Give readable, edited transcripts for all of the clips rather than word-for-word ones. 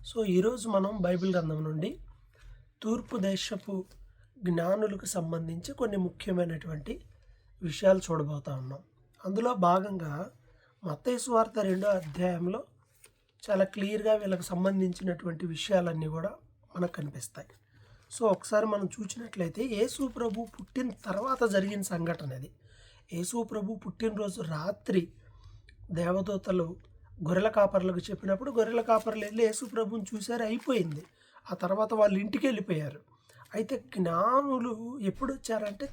So ఈరోజు మనం Bible గ్రంథం నుండి తూర్పు దేశపు జ్ఞానులకు సంబంధించి కొన్ని ముఖ్యమైనటువంటి విషయాలు చూడబోతా ఉన్నాం. అందులో భాగంగా మత్తయి సువార్త 2వ అధ్యాయంలో చాలా క్లియర్గా వీళ్ళకి సంబంధించినటువంటి విషయాలన్నీ కూడా మనకు కనిపిస్తాయి. సో ఒకసారి మనం చూసినట్లయితే యేసు ప్రభు పుట్టిన తర్వాత జరిగిన సంఘటన ఇది. యేసు ప్రభు పుట్టినరోజు రాత్రి దేవదూతలు గొర్రెల కాపర్లకు చెప్పినప్పుడు గొర్రెల కాపర్లు వెళ్ళి యేసు ప్రభుని చూశారు, అయిపోయింది. ఆ తర్వాత వాళ్ళు ఇంటికి వెళ్ళిపోయారు. అయితే జ్ఞానులు ఎప్పుడు వచ్చారంటే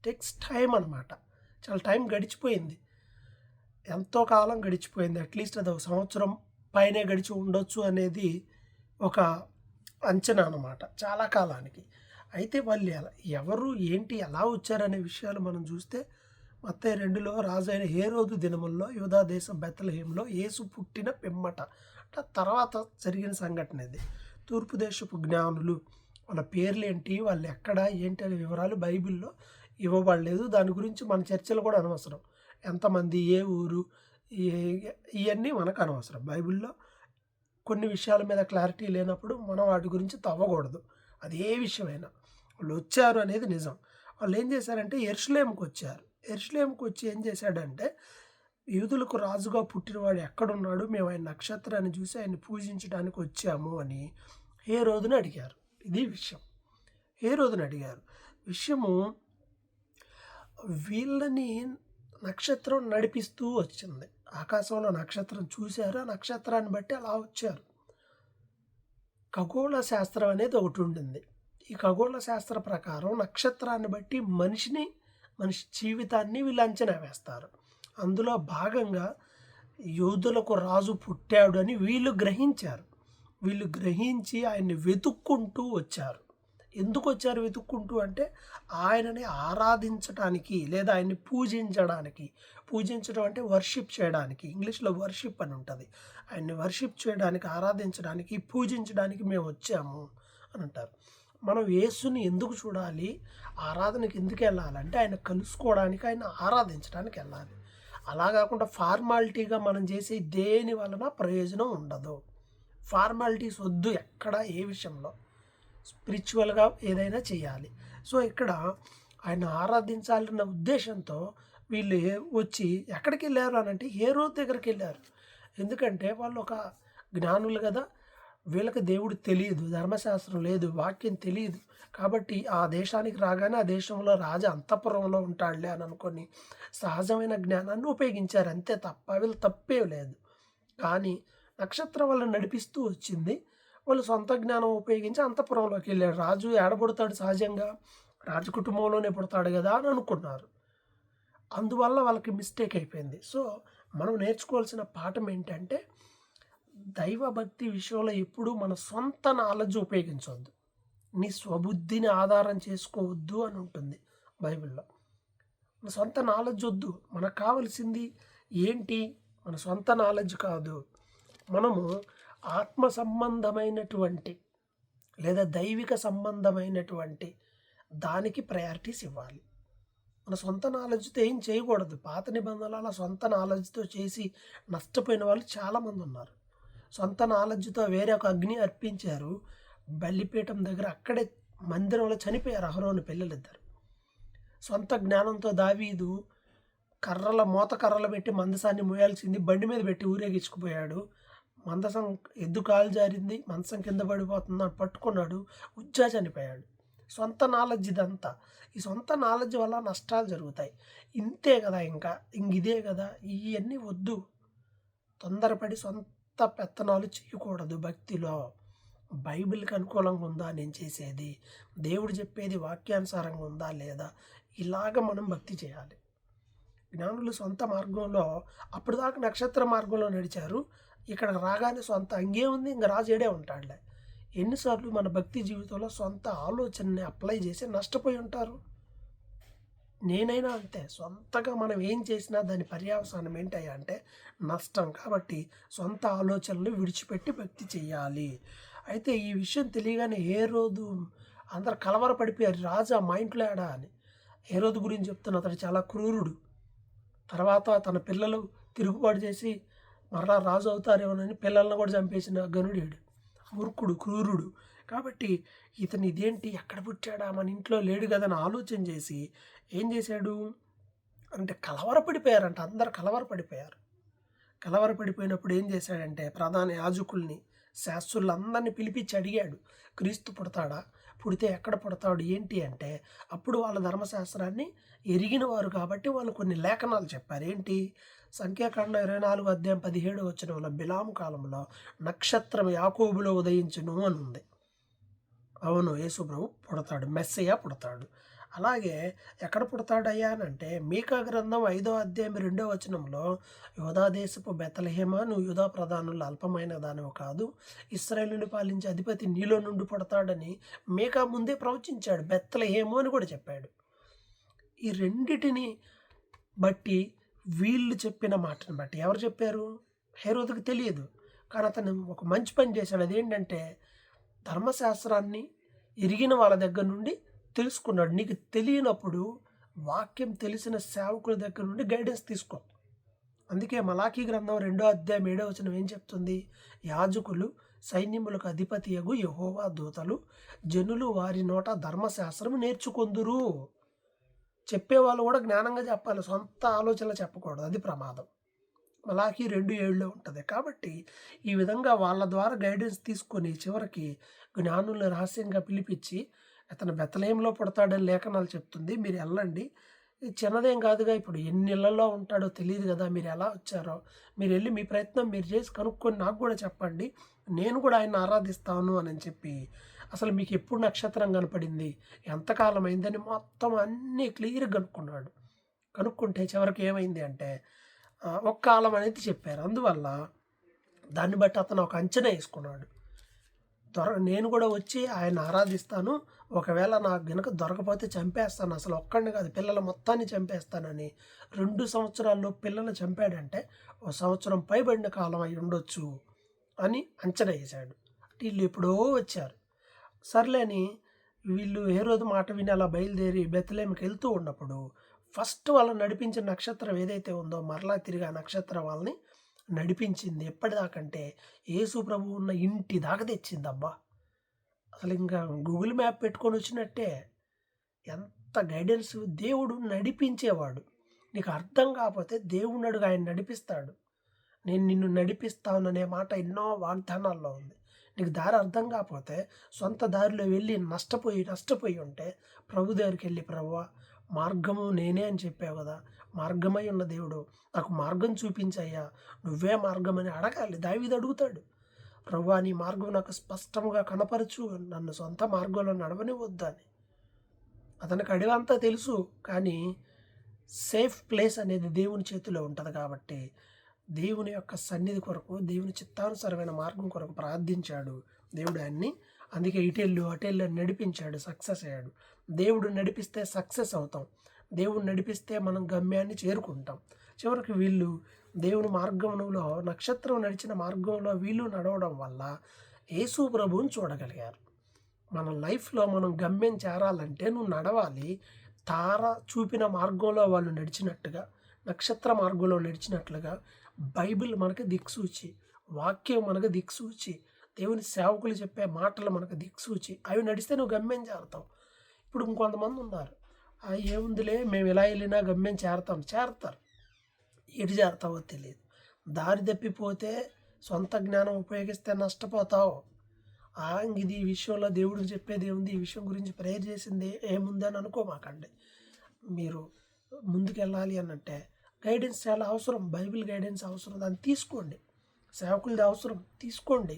టెక్స్ టైం అనమాట. చాలా టైం గడిచిపోయింది, ఎంతో కాలం గడిచిపోయింది. అట్లీస్ట్ అది 1 సంవత్సరం పైనే గడిచి ఉండొచ్చు అనేది ఒక అంచనా అనమాట, చాలా కాలానికి. అయితే వాళ్ళు ఎవరు ఏంటి ఎలా వచ్చారనే విషయాలు మనం చూస్తే మత్తయి 2లో రాజైన హేరోదు దినముల్లో యూదా దేశం బెత్లెహేములో యేసు పుట్టిన పిమ్మట అంటే తర్వాత జరిగిన సంఘటన ఇది. తూర్పు దేశపు జ్ఞానులు వాళ్ళ పేర్లు ఏంటి, వాళ్ళు ఎక్కడ ఏంటి అనే వివరాలు బైబిల్లో ఇవ్వబడలేదు. దాని గురించి మన చర్చలు కూడా అనవసరం. ఎంతమంది, ఏ ఊరు, ఇవన్నీ మనకు అనవసరం. బైబిల్లో కొన్ని విషయాల మీద క్లారిటీ లేనప్పుడు మనం వాటి గురించి తవ్వకూడదు. అది ఏ విషయమైనా. వాళ్ళు వచ్చారు అనేది నిజం. వాళ్ళు ఏం చేశారంటే యెరూషలేముకు వచ్చారు. యెరూషలేముకు వచ్చి ఏం చేశాడంటే, యూదులకు రాజుగా పుట్టినవాడు ఎక్కడున్నాడు, మేము ఆయన నక్షత్రాన్ని చూసి ఆయన్ని పూజించడానికి వచ్చాము అని హేరోదుని అడిగారు. ఇది విషయం. హేరోదుని అడిగారు. విషయము వీళ్ళని నక్షత్రం నడిపిస్తూ వచ్చింది. ఆకాశంలో నక్షత్రం చూశారు, ఆ నక్షత్రాన్ని బట్టి అలా వచ్చారు. ఖగోళ శాస్త్రం అనేది ఒకటి ఉండింది. ఈ ఖగోళ శాస్త్ర ప్రకారం నక్షత్రాన్ని బట్టి మనిషి జీవితాన్ని వీళ్ళు అంచనా వేస్తారు. అందులో భాగంగా యూదులకు రాజు పుట్టాడు అని వీళ్ళు గ్రహించారు. వీళ్ళు గ్రహించి ఆయన్ని వెతుక్కుంటూ వచ్చారు. ఎందుకు వచ్చారు వెతుక్కుంటూ అంటే, ఆయనని ఆరాధించడానికి లేదా ఆయన్ని పూజించడానికి. పూజించడం అంటే వర్షిప్ చేయడానికి. ఇంగ్లీష్లో వర్షిప్ అని ఉంటుంది. ఆయన్ని వర్షిప్ చేయడానికి, ఆరాధించడానికి, పూజించడానికి మేము వచ్చాము అని అంటారు. మనం యేసుని ఎందుకు చూడాలి, ఆరాధనకి ఎందుకు వెళ్ళాలంటే ఆయన కలుసుకోవడానికి, ఆయన ఆరాధించడానికి వెళ్ళాలి. అలా కాకుండా ఫార్మాలిటీగా మనం చేసే దేని వలన ప్రయోజనం ఉండదు. ఫార్మాలిటీస్ వద్దు ఎక్కడ, ఏ విషయంలో. స్పిరిచువల్గా ఏదైనా చేయాలి. సో ఇక్కడ ఆయన ఆరాధించాలన్న ఉద్దేశంతో వీళ్ళు వచ్చి ఎక్కడికి వెళ్ళారు అని అంటే హేరోదు దగ్గరికి వెళ్ళారు. ఎందుకంటే వాళ్ళు ఒక జ్ఞానులు కదా, వీళ్ళకి దేవుడు తెలియదు, ధర్మశాస్త్రం లేదు, వాక్యం తెలియదు. కాబట్టి ఆ దేశానికి రాగానే ఆ దేశంలో రాజా అంతఃపురంలో ఉంటాడులే అని అనుకొని సహజమైన జ్ఞానాన్ని ఉపయోగించారు, అంతే తప్ప వీళ్ళు తప్పే లేదు. కానీ నక్షత్రం వల్ల నడిపిస్తూ వచ్చింది. వాళ్ళు సొంత జ్ఞానం ఉపయోగించి అంతఃపురంలోకి వెళ్ళాడు. రాజు ఏడబుడతాడు, సహజంగా రాజు కుటుంబంలోనే పుడతాడు కదా అని అనుకున్నారు. అందువల్ల వాళ్ళకి మిస్టేక్ అయిపోయింది. సో మనం నేర్చుకోవాల్సిన పాఠం ఏంటంటే, దైవభక్తి విషయంలో ఎప్పుడు మన సొంత నాలెడ్జ్ ఉపయోగించవద్దు, నీ స్వబుద్ధిని ఆధారం చేసుకోవద్దు అని ఉంటుంది బైబిల్లో. మన సొంత నాలెడ్జ్ వద్దు. మనకు కావాల్సింది ఏంటి, మన సొంత నాలెడ్జ్ కాదు. మనము ఆత్మ సంబంధమైనటువంటి లేదా దైవిక సంబంధమైనటువంటి దానికి ప్రయారిటీస్ ఇవ్వాలి. మన సొంత నాలెడ్జ్తో ఏం చేయకూడదు. పాత నిబంధనలు అలా సొంత నాలెడ్జ్తో చేసి నష్టపోయిన వాళ్ళు చాలామంది ఉన్నారు. సొంత నాలెడ్జ్తో వేరే ఒక అగ్ని అర్పించారు బలిపీఠం దగ్గర, అక్కడే మందిరంలో చనిపోయారు అహరోను పిల్లలిద్దరు. సొంత జ్ఞానంతో దావీదు మోత కర్రలు పెట్టి మందసాన్ని మోయాల్సింది బండి మీద పెట్టి ఊరేగించుకుపోయాడు. మందసం ఎద్దు కాలు జారింది, మందసం కింద పడిపోతుందని పట్టుకున్నాడు, ఉజ్జా చనిపోయాడు. సొంత నాలెడ్జ్ ఇదంతా. ఈ సొంత నాలెడ్జ్ వల్ల నష్టాలు జరుగుతాయి. ఇంతే కదా, ఇదే కదా. ఇవన్నీ వద్దు. తొందరపడి సొంత పెత్తనాలు చేయకూడదు. భక్తిలో బైబిల్కి అనుకూలంగా ఉందా నేను చేసేది, దేవుడు చెప్పేది వాక్యానుసారంగా ఉందా లేదా, ఇలాగ మనం భక్తి చేయాలి. జ్ఞానులు సొంత మార్గంలో అప్పుడు దాకా నక్షత్ర మార్గంలో నడిచారు. ఇక్కడ రాగానే సొంత ఇంకేముంది, ఇంకా రాజు ఏడే ఉంటాడులే. ఎన్నిసార్లు మన భక్తి జీవితంలో సొంత ఆలోచనని అప్లై చేసి నష్టపోయి ఉంటారు. నేనైనా అంతే. సొంతగా మనం ఏం చేసినా దాని పర్యవసానం ఏంటయ్యా అంటే నష్టం. కాబట్టి సొంత ఆలోచనలు విడిచిపెట్టి భక్తి చేయాలి. అయితే ఈ విషయం తెలియగానే హేరోదు అందరు కలవరపడిపోయారు, రాజా మా ఇంట్లో ఏడా అని. హేరోదు గురించి చెప్తున్నా, అతడు చాలా క్రూరుడు. తర్వాత తన పిల్లలు తిరుగుబాటు చేసి మరలా రాజు అవుతారేమోనని పిల్లలను కూడా చంపేసిన గనుడేడు. మూర్ఖుడు, క్రూరుడు. కాబట్టి ఇతను ఇదేంటి ఎక్కడ పుట్టాడా, మన ఇంట్లో లేడు కదా అని ఆలోచన చేసి ఏం చేశాడు అంటే కలవరపడిపోయారంట. అందరూ కలవరపడిపోయారు. కలవరపడిపోయినప్పుడు ఏం చేశాడంటే ప్రధాన యాజకుల్ని, శాస్త్రులందరినీ పిలిపించి అడిగాడు, క్రీస్తు పుడతాడా, పుడితే ఎక్కడ పుడతాడు ఏంటి అంటే, అప్పుడు వాళ్ళ ధర్మశాస్త్రాన్ని ఎరిగిన వారు కాబట్టి వాళ్ళు కొన్ని లేఖనాలు చెప్పారు. ఏంటి, సంఖ్యాకాండం 24:17 బిలాము కాలంలో నక్షత్రం యాకోబులో ఉదయించును అని ఉంది. అవును, యేసు ప్రభు పుడతాడు, మెస్సయ్య పుడతాడు. అలాగే ఎక్కడ పుడతాడయ్యా అని అంటే మీకా గ్రంథం 5:2 యూదా దేశపు బెత్లెహేమా, నువ్వు యూదా ప్రధానులు అల్పమైన దానివి కాదు, ఇశ్రాయేలుని పాలించే అధిపతి నీలో నుండి పుడతాడని మీకా ముందే ప్రవచించాడు. బెత్లెహేము అని కూడా చెప్పాడు. ఈ రెండిటిని బట్టి వీళ్ళు చెప్పిన మాటను బట్టి ఎవరు చెప్పారు, హేరోదుకు తెలియదు. కానీ అతను ఒక మంచి పని చేశాడు. అదేంటంటే ధర్మశాస్త్రాన్ని ఎరిగిన వాళ్ళ దగ్గర నుండి తెలుసుకున్నాడు. నీకు తెలియనప్పుడు వాక్యం తెలిసిన సేవకుల దగ్గర నుండి గైడెన్స్ తీసుకో. అందుకే మలాకీ గ్రంథం 2:7 ఏం చెప్తుంది, యాజకులు సైన్యములకు అధిపతియగు యెహోవా దూతలు జనులు వారి నోట ధర్మశాస్త్రం నేర్చుకొందురు. చెప్పేవాళ్ళు కూడా జ్ఞానంగా చెప్పాలి, సొంత ఆలోచనలు చెప్పకూడదు, అది ప్రమాదం. మలాకీ 2:7 ఉంటుంది. కాబట్టి ఈ విధంగా వాళ్ళ ద్వారా గైడెన్స్ తీసుకొని చివరికి జ్ఞానులను రహస్యంగా పిలిపించి అతను బెత్లెహేములో పుడతాడని లేఖనాలు చెప్తుంది, మీరు వెళ్ళండి, ఇది చిన్నదేం కాదుగా, ఇప్పుడు ఎన్ని ఇళ్లలో ఉంటాడో తెలియదు కదా, మీరు ఎలా వచ్చారో మీరు వెళ్ళి మీ ప్రయత్నం మీరు చేసి కనుక్కొని నాకు కూడా చెప్పండి, నేను కూడా ఆయన ఆరాధిస్తాను అని చెప్పి అసలు మీకు ఎప్పుడు నక్షత్రం కనపడింది, ఎంతకాలం అయిందని మొత్తం అన్నీ క్లియర్గా కనుక్కున్నాడు. కనుక్కుంటే చివరికి ఏమైంది అంటే ఒక కాలం అనేది చెప్పారు. అందువల్ల దాన్ని బట్టి అతను ఒక అంచనా వేసుకున్నాడు, నేను కూడా వచ్చి ఆయన ఆరాధిస్తాను, ఒకవేళ నాకు గనుక దొరకపోతే చంపేస్తాను, అసలు ఒక్కడిని కాదు పిల్లల మొత్తాన్ని చంపేస్తానని. 2 సంవత్సరాల్లో పిల్లలు చంపాడంటే 1 సంవత్సరం పైబడిన కాలం అయి ఉండొచ్చు అని అంచనా వేశాడు. వీళ్ళు ఎప్పుడో వచ్చారు. సర్లేని వీళ్ళు హేరోదు మాట విని అలా బయలుదేరి బెత్లెహేముకి వెళ్తూ ఉన్నప్పుడు ఫస్ట్ వాళ్ళని నడిపించిన నక్షత్రం ఏదైతే ఉందో మరలా తిరిగి ఆ నక్షత్రం వాళ్ళని నడిపించింది. ఎప్పటిదాకంటే యేసు ప్రభు ఉన్న ఇంటి దాకా తెచ్చింది. అబ్బా, అసలు ఇంకా గూగుల్ మ్యాప్ పెట్టుకొని వచ్చినట్టే. ఎంత గైడెన్స్, దేవుడు నడిపించేవాడు. నీకు అర్థం కాకపోతే దేవుడు అడుగు, ఆయన నడిపిస్తాడు. నేను నిన్ను నడిపిస్తాననే మాట ఎన్నో వాగ్దానాల్లో ఉంది. నీకు దారి అర్థం కాకపోతే సొంత దారిలో వెళ్ళి నష్టపోయి ఉంటే ప్రభు దగ్గరికి వెళ్ళి, ప్రభువా మార్గము నేనే అని చెప్పావు కదా, మార్గమై ఉన్న దేవుడు నాకు మార్గం చూపించయ్యా, నువ్వే మార్గం అని అడగాలి. దావీదు అడుగుతాడు, ప్రభువా నీ మార్గం నాకు స్పష్టంగా కనపరచు, నన్ను సొంత మార్గంలో నడవనివద్దు అని. అతనికి అడివంతా తెలుసు, కానీ సేఫ్ ప్లేస్ అనేది దేవుని చేతిలో ఉంటుంది. కాబట్టి దేవుని యొక్క సన్నిధి కొరకు, దేవుని చిత్తానుసరమైన మార్గం కొరకు ప్రార్థించాడు. దేవుడు ఆయన్ని అందుకే ఇటెళ్ళు అటెళ్ళు నడిపించాడు, సక్సెస్ అయ్యాడు. దేవుడు నడిపిస్తే సక్సెస్ అవుతాం, దేవుడు నడిపిస్తే మనం గమ్యాన్ని చేరుకుంటాం. చివరికి వీళ్ళు దేవుని మార్గంలో, నక్షత్రం నడిచిన మార్గంలో వీళ్ళు నడవడం వల్ల యేసు ప్రభువుని చూడగలిగారు. మన లైఫ్లో మనం గమ్యం చేరాలంటే నువ్వు నడవాలి. తార చూపిన మార్గంలో వాళ్ళు నడిచినట్టుగా, నక్షత్ర మార్గంలో నడిచినట్లుగా బైబిల్ మనకి దిక్సూచి, వాక్యం మనకు దిక్సూచి, దేవుని సేవకులు చెప్పే మాటలు మనకు దిక్సూచి, అవి నడిస్తే నువ్వు గమ్యం చేరతావు. ఇప్పుడు ఇంకొంతమంది ఉన్నారు, ఏముందిలే మేము ఇలా వెళ్ళినా గమ్యం చేరతారు, ఎటు చేరతావో తెలియదు. దారి తప్పిపోతే సొంత జ్ఞానం ఉపయోగిస్తే నష్టపోతావు. ఇది ఈ విషయంలో దేవుడికి చెప్పేది ఏముంది, ఈ విషయం గురించి ప్రేయర్ చేసింది ఏముంది అని అనుకోమాకండి. మీరు ముందుకు వెళ్ళాలి అనంటే గైడెన్స్ చాలా అవసరం, బైబిల్ గైడెన్స్ అవసరం, దాన్ని తీసుకోండి. సేవకులది అవసరం, తీసుకోండి.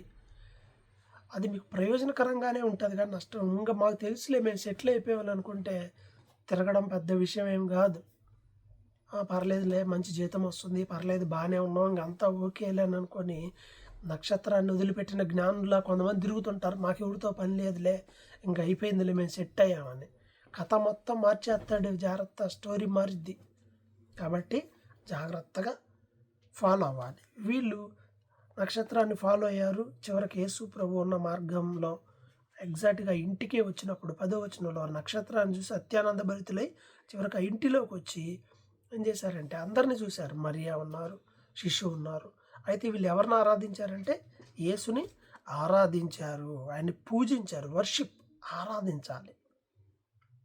అది మీకు ప్రయోజనకరంగానే ఉంటుంది, కానీ నష్టం ఇంకా మాకు తెలుసులే మేము సెటిల్ అయిపోయామని అనుకుంటే తిరగడం పెద్ద విషయం ఏం కాదు. పర్లేదులే మంచి జీతం వస్తుంది, పర్లేదు బాగానే ఉన్నాం, ఇంకంతా ఓకేలే అని అనుకొని నక్షత్రాన్ని వదిలిపెట్టిన జ్ఞానులా కొంతమంది తిరుగుతుంటారు. మాకెవరితో పని లేదులే, ఇంకా అయిపోయిందిలే మేము సెట్ అయ్యామని. కథ మొత్తం మార్చేస్తాడు, జాగ్రత్త, స్టోరీ మారిద్ది. కాబట్టి జాగ్రత్తగా ఫాలో అవ్వాలి. వీళ్ళు నక్షత్రాన్ని ఫాలో అయ్యారు. చివరికి యేసు ప్రభు ఉన్న మార్గంలో ఎగ్జాక్ట్గా ఇంటికే వచ్చినప్పుడు 10వ వచనంలో నక్షత్రాన్ని చూసి అత్యానంద భరితులై చివరికి ఆ ఇంటిలోకి వచ్చి ఏం చేశారంటే అందరినీ చూశారు. మరియా ఉన్నారు, శిశువు ఉన్నారు. అయితే వీళ్ళు ఎవరిని ఆరాధించారంటే యేసుని ఆరాధించారు, ఆయన్ని పూజించారు. వర్షిప్, ఆరాధించాలి.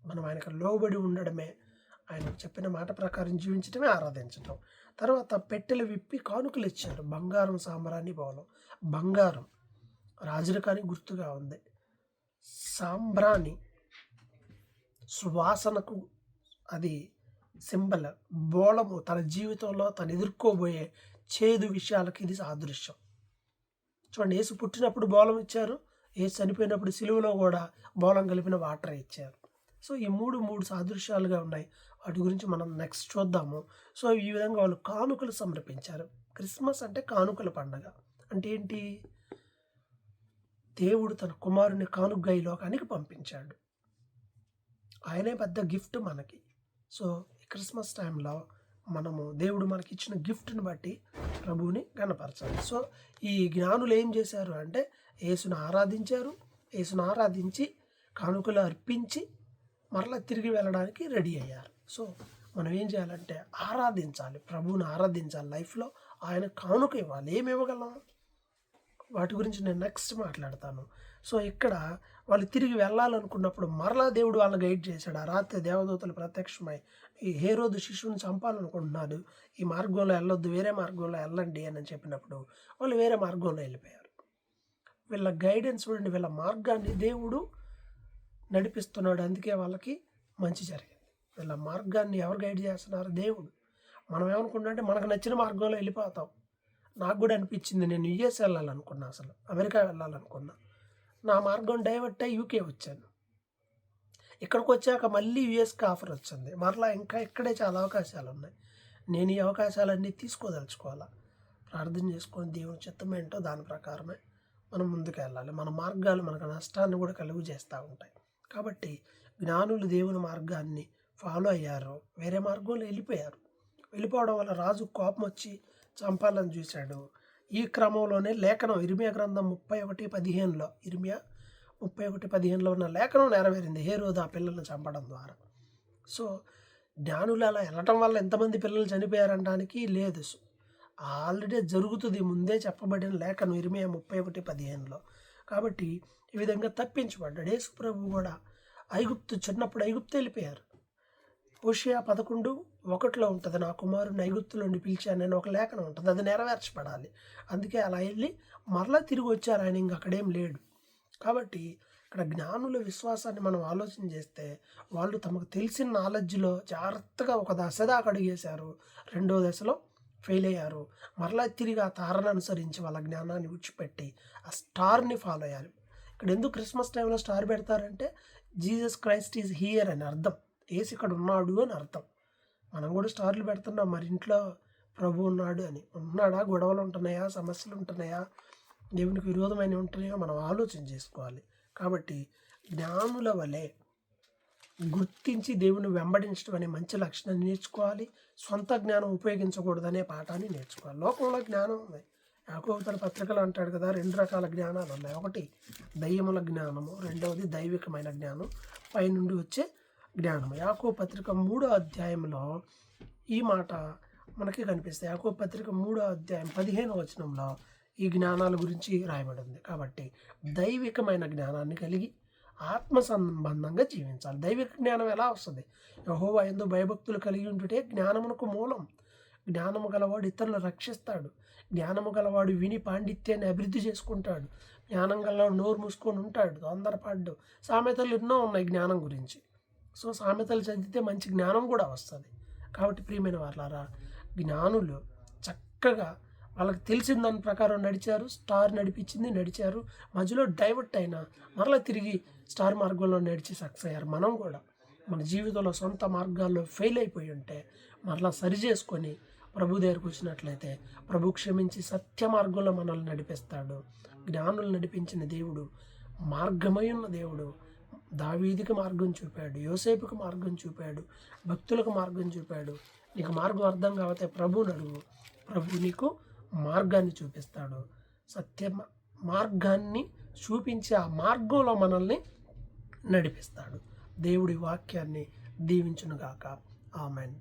మనం ఆయనకు లోబడి ఉండడమే, ఆయన చెప్పిన మాట ప్రకారం జీవించడమే ఆరాధించడం. తర్వాత పెట్టెలు విప్పి కానుకలు ఇచ్చారు. బంగారం, సాంబ్రాణి బోలం. బంగారం రాజరికానికి గుర్తుగా ఉంది. సాంబ్రాణి సువాసనకు అది సింబల్. బోళము తన జీవితంలో తను ఎదుర్కోబోయే చేదు విషయాలకి ఇది సాదృశ్యం. చూడండి, యేసు పుట్టినప్పుడు బోళం ఇచ్చారు, యేసు చనిపోయినప్పుడు సిలువలో కూడా బోళం కలిపిన వాటర్ ఇచ్చారు. సో ఈ మూడు సాదృశ్యాలుగా ఉన్నాయి. వాటి గురించి మనం నెక్స్ట్ చూద్దాము. సో ఈ విధంగా వాళ్ళు కానుకలు సమర్పించారు. క్రిస్మస్ అంటే కానుకల పండగ. అంటే ఏంటి? దేవుడు తన కుమారుని కానుకగా ఈ లోకానికి పంపించాడు. ఆయనే పెద్ద గిఫ్ట్ మనకి. సో ఈ క్రిస్మస్ టైంలో మనము దేవుడు మనకి ఇచ్చిన గిఫ్ట్ని బట్టి ప్రభువుని గణపరచాలి. సో ఈ జ్ఞానులు ఏం చేశారు అంటే యేసును ఆరాధించారు. యేసును ఆరాధించి కానుకలు అర్పించి మరలా తిరిగి వెళ్ళడానికి రెడీ అయ్యారు. సో మనం ఏం చేయాలంటే ఆరాధించాలి, ప్రభువుని ఆరాధించాలి. లైఫ్లో ఆయన కానుక ఇవ్వాలి. ఏమి ఇవ్వగలం? వాటి గురించి నేను నెక్స్ట్ మాట్లాడతాను. సో ఇక్కడ వాళ్ళు తిరిగి వెళ్ళాలనుకున్నప్పుడు మరలా దేవుడు వాళ్ళని గైడ్ చేశాడు. ఆ రాత్రి దేవదూతలు ప్రత్యక్షమై ఈ హేరోదు శిశువుని చంపాలనుకుంటున్నాడు, ఈ మార్గంలో వెళ్ళొద్దు, వేరే మార్గంలో వెళ్ళండి అని చెప్పినప్పుడు వాళ్ళు వేరే మార్గంలో వెళ్ళిపోయారు. వీళ్ళ గైడెన్స్ చూడండి, వీళ్ళ మార్గాన్ని దేవుడు నడిపిస్తున్నాడు. అందుకే వాళ్ళకి మంచి జరిగింది. వీళ్ళ మార్గాన్ని ఎవరు గైడ్ చేస్తున్నారు? దేవుడు. మనం ఏమనుకుంటే మనకు నచ్చిన మార్గంలో వెళ్ళిపోతాం. నాకు కూడా అనిపించింది, నేను యుఎస్ వెళ్ళాలనుకున్నా, అసలు అమెరికా వెళ్ళాలనుకున్నా. నా మార్గం డైవర్ట్ అయ్యి యూకే వచ్చాను. ఇక్కడికి వచ్చాక మళ్ళీ యుఎస్కి ఆఫర్ వచ్చింది. మరలా ఇంకా ఇక్కడే చాలా అవకాశాలు ఉన్నాయి. నేను ఈ అవకాశాలన్నీ తీసుకోదలుచుకోవాలా, ప్రార్థన చేసుకొని దేవుని చిత్తం ఏంటో దాని ప్రకారమే మనం ముందుకు వెళ్ళాలి. మన మార్గాలు మనకు నష్టాన్ని కూడా కలుగు చేస్తూ ఉంటాయి. కాబట్టి జ్ఞానులు దేవుని మార్గాన్ని ఫాలో అయ్యారు, వేరే మార్గంలో వెళ్ళిపోయారు. వెళ్ళిపోవడం వల్ల రాజు కోపం వచ్చి చంపాలని చూశాడు. ఈ క్రమంలోనే లేఖనం ఇర్మియా గ్రంథం 31:15 ఇర్మియా 31:15 ఉన్న లేఖనం నెరవేరింది హేరోదు ఆ పిల్లల్ని చంపడం ద్వారా. సో జ్ఞానులు అలా వెళ్ళటం వల్ల ఎంతమంది పిల్లలు చనిపోయారనడానికి లేదు, ఆల్రెడీ జరుగుతుంది, ముందే చెప్పబడిన లేఖనం ఇర్మియా 31:15. కాబట్టి ఈ విధంగా తప్పించబడ్డాడు. యేసు ప్రభు కూడా చిన్నప్పుడు ఐగుప్తు వెళ్ళిపోయారు. హోషేయ 11:1 ఉంటుంది, నా కుమారుని ఐగుప్తులోండి పిలిచానని ఒక లేఖనం ఉంటుంది. అది నెరవేర్చబడాలి. అందుకే అలా వెళ్ళి మరలా తిరిగి వచ్చారు. ఆయన ఇంక అక్కడేం లేడు. కాబట్టి ఇక్కడ జ్ఞానుల విశ్వాసాన్ని మనం ఆలోచన చేస్తే వాళ్ళు తమకు తెలిసిన నాలెడ్జ్లో జాగ్రత్తగా ఒక దశ దాకా అడిగేశారు, రెండో దశలో ఫెయిల్ అయ్యారు. మరలా తిరిగి ఆ తారను అనుసరించి వాళ్ళ జ్ఞానాన్ని విడిచిపెట్టి ఆ స్టార్ని ఫాలో అయ్యారు. ఇక్కడ ఎందుకు క్రిస్మస్ టైంలో స్టార్ పెడతారంటే జీసస్ క్రైస్ట్ ఈజ్ హియర్ అని అర్థం, యేసు ఇక్కడ ఉన్నాడు అని అర్థం. మనం కూడా స్టార్లు పెడుతున్నాం, మరి ఇంట్లో ప్రభు ఉన్నాడు అని. ఉన్నాడా? గొడవలు ఉంటున్నాయా? సమస్యలు ఉంటున్నాయా? దేవునికి విరోధమైన ఉంటున్నాయో మనం ఆలోచన చేసుకోవాలి. కాబట్టి జ్ఞానుల వలె గుర్తించి దేవుని వెంబడించడం అనే మంచి లక్షణాన్ని నేర్చుకోవాలి. సొంత జ్ఞానం ఉపయోగించకూడదనే పాఠాన్ని నేర్చుకోవాలి. లోకంలో జ్ఞానం ఉంది. యాకోబు తన పత్రికలు అంటాడు కదా, 2 రకాల జ్ఞానాలు ఉన్నాయి. ఒకటి దయ్యముల జ్ఞానము, రెండవది దైవికమైన జ్ఞానం, పైనుండి వచ్చే జ్ఞానము. యాకోబు పత్రిక 3వ అధ్యాయంలో ఈ మాట మనకి కనిపిస్తుంది. యాకోబు పత్రిక 3వ అధ్యాయం 15వ వచనంలో ఈ జ్ఞానాల గురించి రాయబడింది. కాబట్టి దైవికమైన జ్ఞానాన్ని కలిగి ఆత్మ సంబంధంగా జీవించాలి. దైవిక జ్ఞానం ఎలా వస్తుంది? యెహోవా యందు భయభక్తులు కలిగి ఉంటుంటే జ్ఞానమునకు మూలం. జ్ఞానము గలవాడు ఇతరులు రక్షిస్తాడు. జ్ఞానము గలవాడు విని పాండిత్యాన్ని అభివృద్ధి చేసుకుంటాడు. జ్ఞానం గలవాడు నోరు మూసుకొని ఉంటాడు, తొందరపాడు. సామెతలు ఎన్నో ఉన్నాయి జ్ఞానం గురించి. సో సామెతలు చదివితే మంచి జ్ఞానం కూడా వస్తుంది. కాబట్టి ప్రియమైన వాళ్ళారా, జ్ఞానులు చక్కగా వాళ్ళకి తెలిసిన దాని ప్రకారం నడిచారు. స్టార్ నడిచారు. మధ్యలో డైవర్ట్ అయినా మరలా తిరిగి స్టార్ మార్గంలో నడిచి సక్సెస్ అయ్యారు. మనం కూడా మన జీవితంలో సొంత మార్గాల్లో ఫెయిల్ అయిపోయి ఉంటే మరలా సరి చేసుకొని ప్రభు దగ్గరకు వచ్చినట్లయితే ప్రభు క్షమించి సత్య మార్గంలో మనల్ని నడిపిస్తాడు. జ్ఞానులు నడిపించిన దేవుడు మార్గమై ఉన్న దేవుడు. దావీదుకి మార్గం చూపాడు, యోసేపుకి మార్గం చూపాడు, భక్తులకు మార్గం చూపాడు. నీకు మార్గం అర్థం కాకపోతే ప్రభువుని అడుగు, ప్రభు నీకు మార్గాన్ని చూపిస్తాడు. సత్య మార్గాన్ని చూపించి ఆ మార్గంలో మనల్ని నడిపిస్తాడు. దేవుడి వాక్యాన్ని దీవించునుగాక. ఆమెన్.